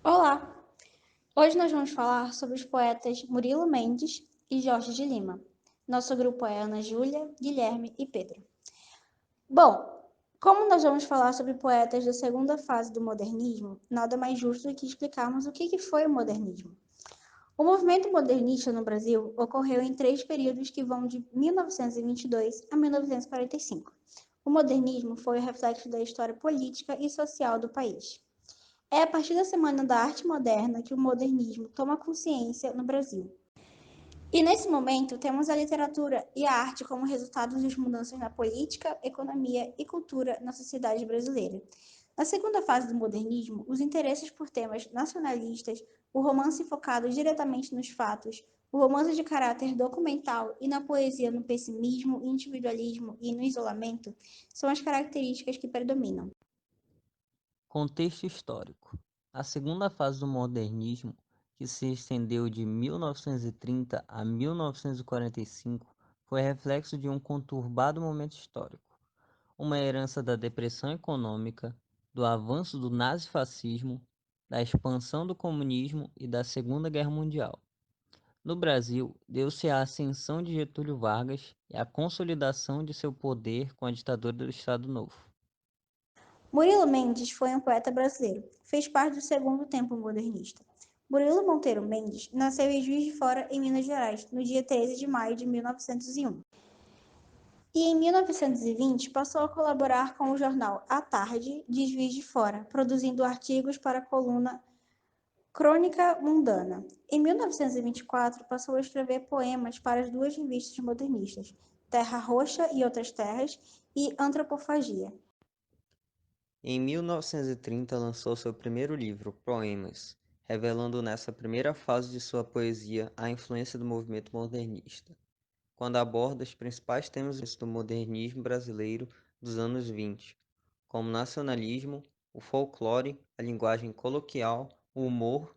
Olá! Hoje nós vamos falar sobre os poetas Murilo Mendes e Jorge de Lima. Nosso grupo é Ana Júlia, Guilherme e Pedro. Bom, como nós vamos falar sobre poetas da segunda fase do modernismo, nada mais justo do que explicarmos o que foi o modernismo. O movimento modernista no Brasil ocorreu em três períodos que vão de 1922 a 1945. O modernismo foi o reflexo da história política e social do país. É a partir da Semana da Arte Moderna que o modernismo toma consciência no Brasil. E nesse momento temos a literatura e a arte como resultado das mudanças na política, economia e cultura na sociedade brasileira. Na segunda fase do modernismo, os interesses por temas nacionalistas, o romance focado diretamente nos fatos, o romance de caráter documental e na poesia no pessimismo, individualismo e no isolamento são as características que predominam. Contexto histórico. A segunda fase do modernismo, que se estendeu de 1930 a 1945, foi reflexo de um conturbado momento histórico, uma herança da depressão econômica, do avanço do nazifascismo, da expansão do comunismo e da Segunda Guerra Mundial. No Brasil, deu-se a ascensão de Getúlio Vargas e a consolidação de seu poder com a ditadura do Estado Novo. Murilo Mendes foi um poeta brasileiro. Fez parte do segundo tempo modernista. Murilo Monteiro Mendes nasceu em Juiz de Fora, em Minas Gerais, no dia 13 de maio de 1901. E em 1920 passou a colaborar com o jornal A Tarde de Juiz de Fora, produzindo artigos para a coluna Crônica Mundana. Em 1924 passou a escrever poemas para as duas revistas modernistas, Terra Roxa e Outras Terras e Antropofagia. Em 1930 lançou seu primeiro livro, Poemas, revelando nessa primeira fase de sua poesia a influência do movimento modernista, quando aborda os principais temas do modernismo brasileiro dos anos 20, como o nacionalismo, o folclore, a linguagem coloquial, o humor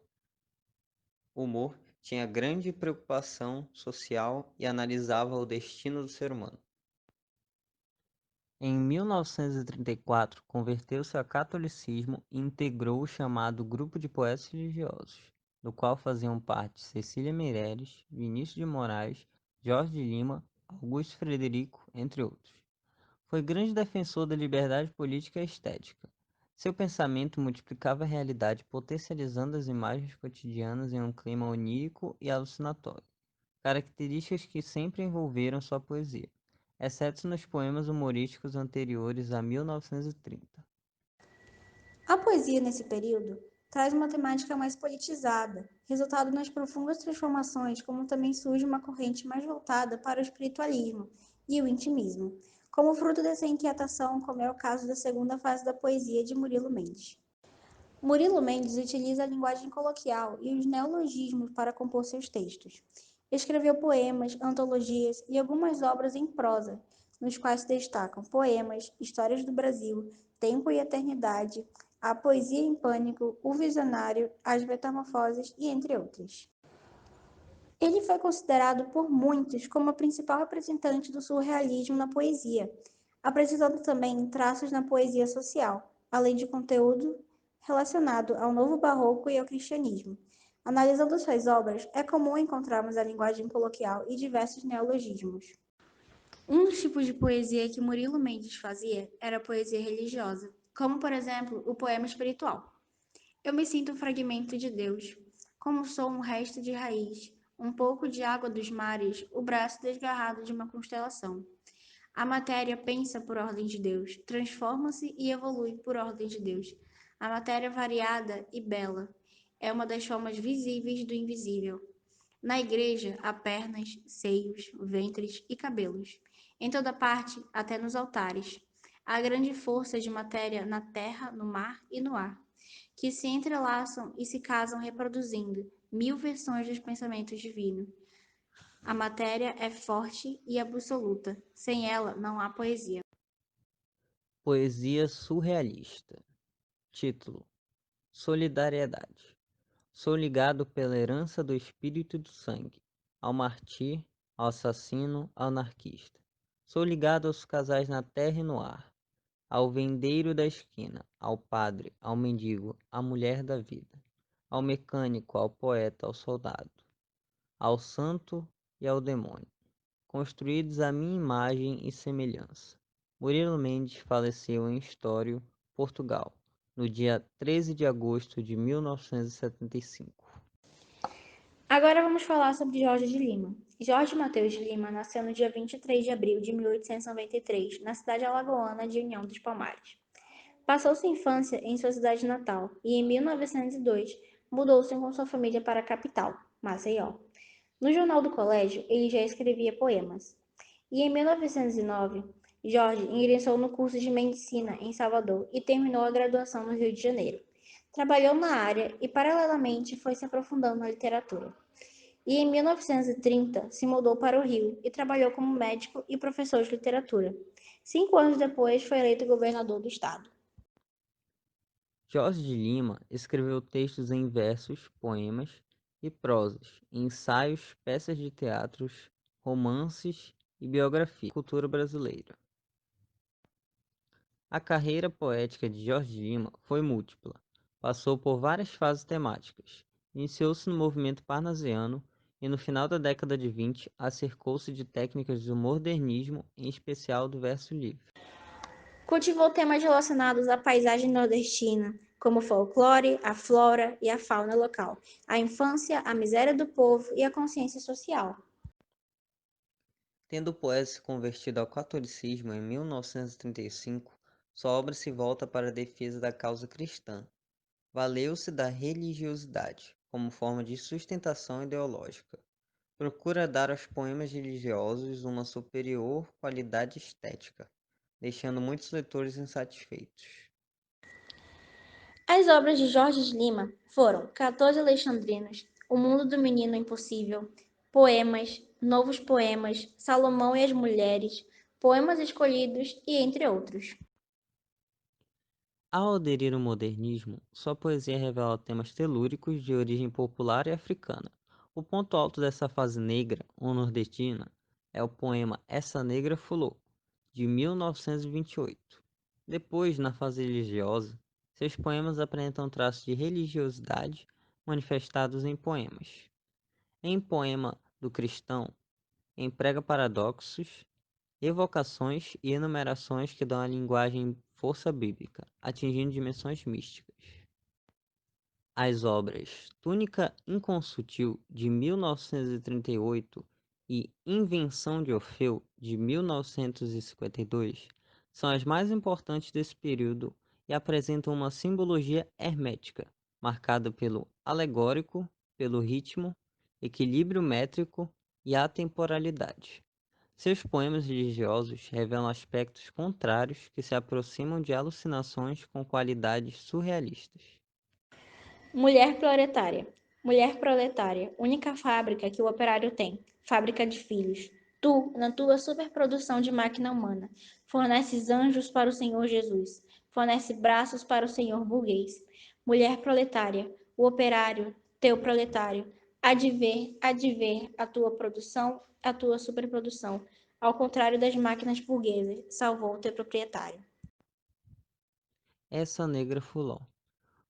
tinha grande preocupação social e analisava o destino do ser humano. Em 1934, converteu-se ao catolicismo e integrou o chamado Grupo de Poetas Religiosos, do qual faziam parte Cecília Meirelles, Vinícius de Moraes, Jorge de Lima, Augusto Frederico, entre outros. Foi grande defensor da liberdade política e estética. Seu pensamento multiplicava a realidade, potencializando as imagens cotidianas em um clima onírico e alucinatório, características que sempre envolveram sua poesia, exceto nos poemas humorísticos anteriores a 1930. A poesia, nesse período, traz uma temática mais politizada, resultado nas profundas transformações, como também surge uma corrente mais voltada para o espiritualismo e o intimismo, como fruto dessa inquietação, como é o caso da segunda fase da poesia de Murilo Mendes. Murilo Mendes utiliza a linguagem coloquial e os neologismos para compor seus textos. Escreveu poemas, antologias e algumas obras em prosa, nos quais se destacam poemas, histórias do Brasil, Tempo e Eternidade, A Poesia em Pânico, O Visionário, As Metamorfoses e entre outras. Ele foi considerado por muitos como a principal representante do surrealismo na poesia, apresentando também traços na poesia social, além de conteúdo relacionado ao novo barroco e ao cristianismo. Analisando suas obras, é comum encontrarmos a linguagem coloquial e diversos neologismos. Um dos tipos de poesia que Murilo Mendes fazia era a poesia religiosa, como, por exemplo, o poema espiritual. Eu me sinto um fragmento de Deus, como sou um resto de raiz, um pouco de água dos mares, o braço desgarrado de uma constelação. A matéria pensa por ordem de Deus, transforma-se e evolui por ordem de Deus. A matéria variada e bela é uma das formas visíveis do invisível. Na igreja há pernas, seios, ventres e cabelos. Em toda parte, até nos altares. Há grande força de matéria na terra, no mar e no ar, que se entrelaçam e se casam reproduzindo mil versões dos pensamentos divinos. A matéria é forte e absoluta. Sem ela não há poesia. Poesia surrealista. Título: Solidariedade. Sou ligado pela herança do espírito e do sangue, ao martir, ao assassino, ao anarquista. Sou ligado aos casais na terra e no ar, ao vendeiro da esquina, ao padre, ao mendigo, à mulher da vida. ao mecânico, ao poeta, ao soldado, ao santo e ao demônio, construídos à minha imagem e semelhança. Murilo Mendes faleceu em Estório, Portugal, no dia 13 de agosto de 1975. Agora vamos falar sobre Jorge de Lima. Jorge Mateus de Lima nasceu no dia 23 de abril de 1893, na cidade alagoana de União dos Palmares. Passou sua infância em sua cidade natal e, em 1902, mudou-se com sua família para a capital, Maceió. No jornal do colégio, ele já escrevia poemas. E em 1909, Jorge ingressou no curso de medicina em Salvador e terminou a graduação no Rio de Janeiro. Trabalhou na área e, paralelamente, foi se aprofundando na literatura. E em 1930 se mudou para o Rio e trabalhou como médico e professor de literatura. 5 anos depois foi eleito governador do estado. Jorge de Lima escreveu textos em versos, poemas e prosas, ensaios, peças de teatros, romances e biografia da cultura brasileira. A carreira poética de Jorge de Lima foi múltipla. Passou por várias fases temáticas. Iniciou-se no movimento parnasiano e no final da década de 20 acercou-se de técnicas do modernismo, em especial do verso livre. Cultivou temas relacionados à paisagem nordestina, como o folclore, a flora e a fauna local, a infância, a miséria do povo e a consciência social. Tendo o poeta se convertido ao catolicismo em 1935, sua obra se volta para a defesa da causa cristã. Valeu-se da religiosidade como forma de sustentação ideológica. Procura dar aos poemas religiosos uma superior qualidade estética, deixando muitos leitores insatisfeitos. As obras de Jorge de Lima foram 14 Alexandrinos, O Mundo do Menino Impossível, Poemas, Novos Poemas, Salomão e as Mulheres, Poemas Escolhidos e entre outros. Ao aderir ao modernismo, sua poesia revela temas telúricos de origem popular e africana. O ponto alto dessa fase negra, ou nordestina, é o poema Essa Negra Fulô, de 1928. Depois, na fase religiosa, seus poemas apresentam traços de religiosidade manifestados em poemas. Em Poema do Cristão, emprega paradoxos, evocações e enumerações que dão à linguagem força bíblica, atingindo dimensões místicas. As obras Túnica Inconsutil, de 1938, e Invenção de Orfeu, de 1952, são as mais importantes desse período e apresentam uma simbologia hermética, marcada pelo alegórico, pelo ritmo, equilíbrio métrico e atemporalidade. Seus poemas religiosos revelam aspectos contrários que se aproximam de alucinações com qualidades surrealistas. Mulher proletária. Mulher proletária, única fábrica que o operário tem, fábrica de filhos. Tu, na tua superprodução de máquina humana, forneces anjos para o Senhor Jesus, fornece braços para o Senhor burguês. Mulher proletária, o operário, teu proletário, há de ver a tua produção, a tua superprodução, ao contrário das máquinas burguesas, salvou o teu proprietário. Essa negra fuló.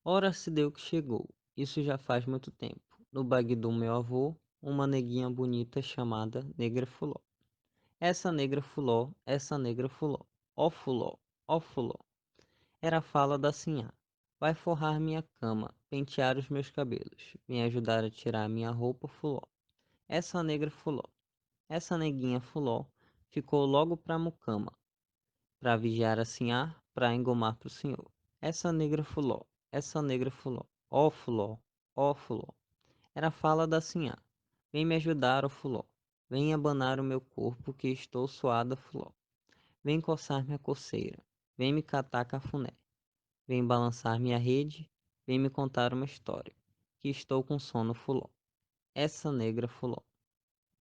Ora se deu que chegou, isso já faz muito tempo. No bague do meu avô, uma neguinha bonita chamada Negra Fuló. Essa negra fuló, ó fuló. Era a fala da sinhá. Vai forrar minha cama, pentear os meus cabelos, me ajudar a tirar minha roupa fuló. Essa negra fuló, essa neguinha fuló, ficou logo pra mucama, pra vigiar a sinhá, pra engomar pro senhor. Essa negra fuló, ó fuló. Era a fala da sinhá. Vem me ajudar, ó fuló. Vem abanar o meu corpo, que estou suada, fuló. Vem coçar minha coceira. Vem me catar cafuné. Vem balançar minha rede. Vem me contar uma história, que estou com sono, fuló. Essa negra fuló.